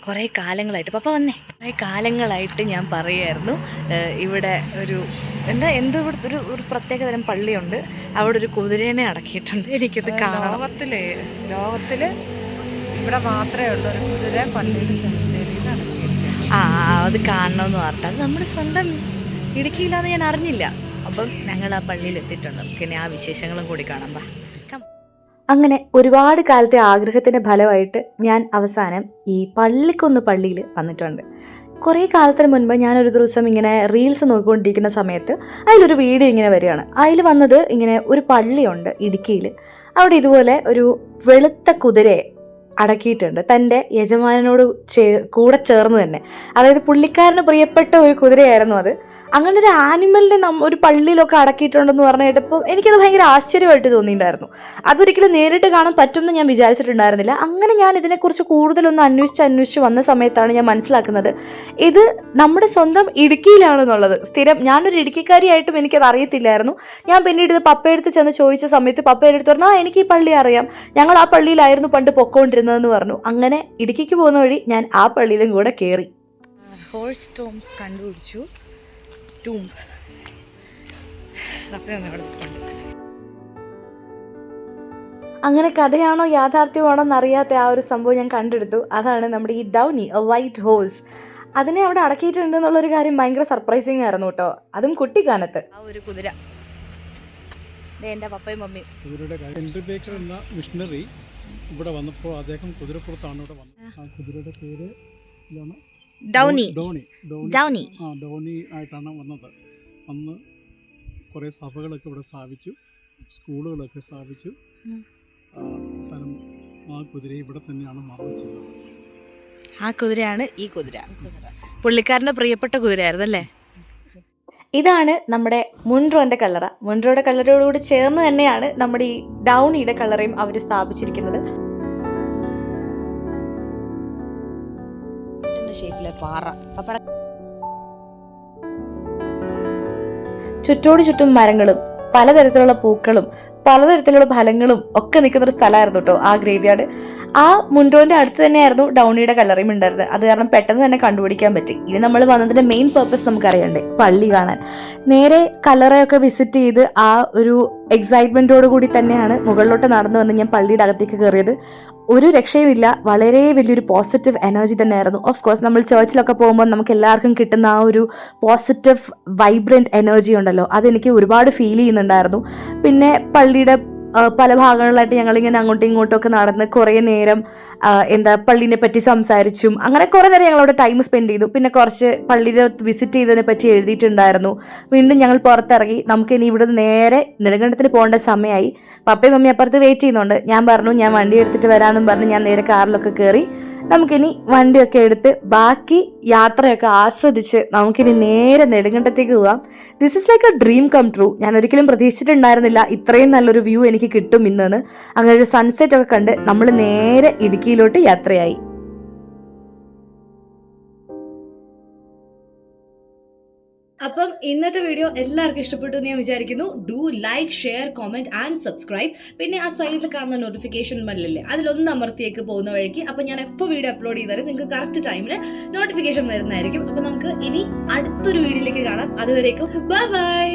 കുറേ കാലങ്ങളായിട്ട് പപ്പ വന്നേ കുറേ കാലങ്ങളായിട്ട് ഞാൻ പറയുമായിരുന്നു ഇവിടെ എന്തോ ഇവിടുത്തെ ഒരു പ്രത്യേക തരം പള്ളിയുണ്ട്, അവിടെ ഒരു കുതിരേനെ അടക്കിയിട്ടുണ്ട്. എനിക്കത് കാണണം. ലോകത്തിൽ ഇവിടെ മാത്രമേ ഉള്ളൂ ഒരു കുതിര പള്ളിയുടെ സെമിത്തേരിയിൽ അടക്കിയിട്ടുണ്ട്. അത് കാണണമെന്ന് പറഞ്ഞിട്ട് അത് നമ്മുടെ സ്വന്തം ഇടുക്കിയിലാന്ന് ഞാൻ അറിഞ്ഞില്ല. അപ്പം ഞങ്ങൾ ആ പള്ളിയിൽ എത്തിയിട്ടുണ്ട്. നമുക്കിനി ആ വിശേഷങ്ങളും കൂടി കാണാം. അങ്ങനെ ഒരുപാട് കാലത്തെ ആഗ്രഹത്തിൻ്റെ ഫലമായിട്ട് ഞാൻ അവസാനം ഈ പള്ളിക്കൊന്ന് പള്ളിയിൽ വന്നിട്ടുണ്ട്. കുറേ കാലത്തിന് മുൻപ് ഞാനൊരു ദിവസം ഇങ്ങനെ റീൽസ് നോക്കിക്കൊണ്ടിരിക്കുന്ന സമയത്ത് അതിലൊരു വീഡിയോ ഇങ്ങനെ വരികയാണ്. അതിൽ വന്നത് ഇങ്ങനെ ഒരു പള്ളിയുണ്ട് ഇടുക്കിയിൽ. അവിടെ ഇതുപോലെ ഒരു വെളുത്ത കുതിരയെ അടക്കിയിട്ടുണ്ട്, തൻ്റെ യജമാനോട് കൂടെ ചേർന്ന് തന്നെ. അതായത് പുള്ളിക്കാരന് പ്രിയപ്പെട്ട ഒരു കുതിരയായിരുന്നു അത്. അങ്ങനെ ഒരു ആനിമലിനെ ഒരു പള്ളിയിലൊക്കെ അടക്കിയിട്ടുണ്ടെന്ന് പറഞ്ഞു കേട്ടപ്പോൾ എനിക്കത് ഭയങ്കര ആശ്ചര്യമായിട്ട് തോന്നിയിട്ടുണ്ടായിരുന്നു. അതൊരിക്കലും നേരിട്ട് കാണാൻ പറ്റുമെന്ന് ഞാൻ വിചാരിച്ചിട്ടുണ്ടായിരുന്നില്ല. അങ്ങനെ ഞാൻ ഇതിനെക്കുറിച്ച് കൂടുതലൊന്ന് അന്വേഷിച്ച് വന്ന സമയത്താണ് ഞാൻ മനസ്സിലാക്കുന്നത് ഇത് നമ്മുടെ സ്വന്തം ഇടുക്കിയിലാണെന്നുള്ളത്. സ്ഥിരം ഞാനൊരു ഇടുക്കിക്കാരിയായിട്ടും എനിക്കത് അറിയത്തില്ലായിരുന്നു. ഞാൻ പിന്നീട് ഇത് പപ്പയെടുത്ത് ചെന്ന് ചോദിച്ച സമയത്ത് പപ്പയുടെ അടുത്ത് പറഞ്ഞു, എനിക്ക് ഈ പള്ളി അറിയാം, ഞങ്ങൾ ആ പള്ളിയിലായിരുന്നു പണ്ട് പൊക്കോണ്ടിരുന്നതെന്ന് പറഞ്ഞു. അങ്ങനെ ഇടുക്കിക്ക് പോകുന്ന വഴി ഞാൻ ആ പള്ളിയിലും കൂടെ കയറി. ഹോഴ്സ് ടോം കണ്ടുപിടിച്ചു. അങ്ങനെ കഥയാണോ യാഥാർത്ഥ്യമാണോ എന്നറിയാത്ത ആ ഒരു സംഭവം ഞാൻ കണ്ടെടുത്തു. അതാണ് നമ്മുടെ ഈ ഡൗണി, വൈറ്റ് ഹോഴ്സ്. അതിനെ അവിടെ അടക്കിയിട്ടുണ്ട് എന്നുള്ളൊരു കാര്യം ഭയങ്കര സർപ്രൈസിങ് ആയിരുന്നു കേട്ടോ, അതും കുട്ടിക്കാലത്ത്. ആ ഒരു കുതിര എൻ്റെ പപ്പയും മമ്മിയും. ഹെൻറി ബേക്കർ എന്ന മിഷണറി ഇവിടെ വന്നപ്പോൾ അദ്ദേഹം കുതിരപ്പുറത്താണ് ഇവിടെ വന്നത്. ആ കുതിരയുടെ പേര് ഡൗണി ആയിട്ടാണ് വന്നത്. അന്ന് കുറേ സഭകളൊക്കെ ഇവിടെ സ്ഥാപിച്ചു, സ്കൂളുകളൊക്കെ സ്ഥാപിച്ചു. അവസാനം ആ കുതിര ഇവിടെ തന്നെയാണ് മറവ് ചെയ്തത്. ആ കുതിരയാണ് ഈ കുതിര. പുള്ളിക്കാരൻ്റെ പ്രിയപ്പെട്ട കുതിരയായിരുന്നു അല്ലേ. ഇതാണ് നമ്മുടെ മുൻട്രോൻ്റെ കല്ലറ. മുൻട്രോയുടെ കല്ലറയോടുകൂടി ചേർന്ന് തന്നെയാണ് നമ്മുടെ ഈ ഡൗണിയുടെ കല്ലറയും അവർ സ്ഥാപിച്ചിരിക്കുന്നത്. ഷേപ്പിലെ പാറ. ചുറ്റോട് ചുറ്റും മരങ്ങളും പലതരത്തിലുള്ള പൂക്കളും പലതരത്തിലുള്ള ഫലങ്ങളും ഒക്കെ നിൽക്കുന്ന ഒരു സ്ഥലമായിരുന്നു കേട്ടോ ആ ഗ്രേവ്യാർഡ്. ആ മുൻട്രോന്റെ അടുത്ത് തന്നെയായിരുന്നു ഡൗണിയുടെ കല്ലറയും ഉണ്ടായിരുന്നത്. അത് കാരണം പെട്ടെന്ന് തന്നെ കണ്ടുപിടിക്കാൻ പറ്റി. ഇനി നമ്മൾ വന്നതിന്റെ മെയിൻ പർപ്പസ് നമുക്കറിയണ്ടേ, പള്ളി കാണാൻ. നേരെ കല്ലറയൊക്കെ വിസിറ്റ് ചെയ്ത് ആ ഒരു എക്സൈറ്റ്മെന്റോട് കൂടി തന്നെയാണ് മുകളിലോട്ട് നടന്നു വന്ന് ഞാൻ പള്ളിയുടെ അകത്തേക്ക് കയറിയത്. ഒരു രക്ഷയുമില്ല, വളരെ വലിയൊരു പോസിറ്റീവ് എനർജി തന്നെയായിരുന്നു. ഓഫ് കോഴ്സ് നമ്മൾ ചർച്ചിലൊക്കെ പോകുമ്പോൾ നമുക്ക് എല്ലാവർക്കും കിട്ടുന്ന ആ ഒരു പോസിറ്റീവ് വൈബ്രൻറ്റ് എനർജി ഉണ്ടല്ലോ, അതെനിക്ക് ഒരുപാട് ഫീൽ ചെയ്യുന്നുണ്ടായിരുന്നു. പിന്നെ പള്ളിയുടെ പല ഭാഗങ്ങളിലായിട്ട് ഞങ്ങളിങ്ങനെ അങ്ങോട്ടും ഇങ്ങോട്ടും ഒക്കെ നടന്ന് കുറേ നേരം പള്ളീനെ പറ്റി സംസാരിച്ചും അങ്ങനെ കുറേ നേരം ഞങ്ങളവിടെ ടൈം സ്പെൻഡ് ചെയ്തു. പിന്നെ കുറച്ച് പള്ളിയിൽ വിസിറ്റ് ചെയ്തതിനെ പറ്റി എഴുതിയിട്ടുണ്ടായിരുന്നു. വീണ്ടും ഞങ്ങൾ പുറത്തിറങ്ങി. നമുക്കിനി ഇവിടെ നേരെ നെടുങ്കണ്ടത്തിന് പോകേണ്ട സമയമായി. പപ്പയും മമ്മി അപ്പുറത്ത് വെയിറ്റ് ചെയ്യുന്നുണ്ട്. ഞാൻ പറഞ്ഞു ഞാൻ വണ്ടി എടുത്തിട്ട് വരാമെന്നും പറഞ്ഞ് ഞാൻ നേരെ കാറിലൊക്കെ കയറി. നമുക്കിനി വണ്ടിയൊക്കെ എടുത്ത് ബാക്കി യാത്രയൊക്കെ ആസ്വദിച്ച് നമുക്കിനി നേരെ നെടുങ്കണ്ടത്തേക്ക് പോകാം. This is like a dream come true. ഞാൻ ഒരിക്കലും പ്രതീക്ഷിച്ചിട്ടുണ്ടായിരുന്നില്ല ഇത്രയും നല്ലൊരു വ്യൂ എനിക്ക് കിട്ടും ഇന്ന്. അങ്ങനെ ഒരു സൺസെറ്റ് ഒക്കെ കണ്ട് നമ്മൾ നേരെ ഇടുക്കിയിലോട്ട് യാത്രയായി. അപ്പം ഇന്നത്തെ വീഡിയോ എല്ലാവർക്കും ഇഷ്ടപ്പെട്ടു എന്ന് ഞാൻ വിചാരിക്കുന്നു. Do like, share, comment and subscribe. പിന്നെ ആ സൈഡിൽ കാണുന്ന നോട്ടിഫിക്കേഷൻ ബെല്ലില്ലേ, അതിലൊന്ന് അമർത്തിയേക്ക് പോകുന്ന വഴിക്ക്. അപ്പം ഞാൻ എപ്പോൾ വീഡിയോ അപ്ലോഡ് ചെയ്താലും നിങ്ങൾക്ക് കറക്റ്റ് ടൈമിന് നോട്ടിഫിക്കേഷൻ വരുന്നതായിരിക്കും. അപ്പം നമുക്ക് ഇനി അടുത്തൊരു വീഡിയോയിലേക്ക് കാണാം. അതുവരേക്കും ബൈ ബൈ.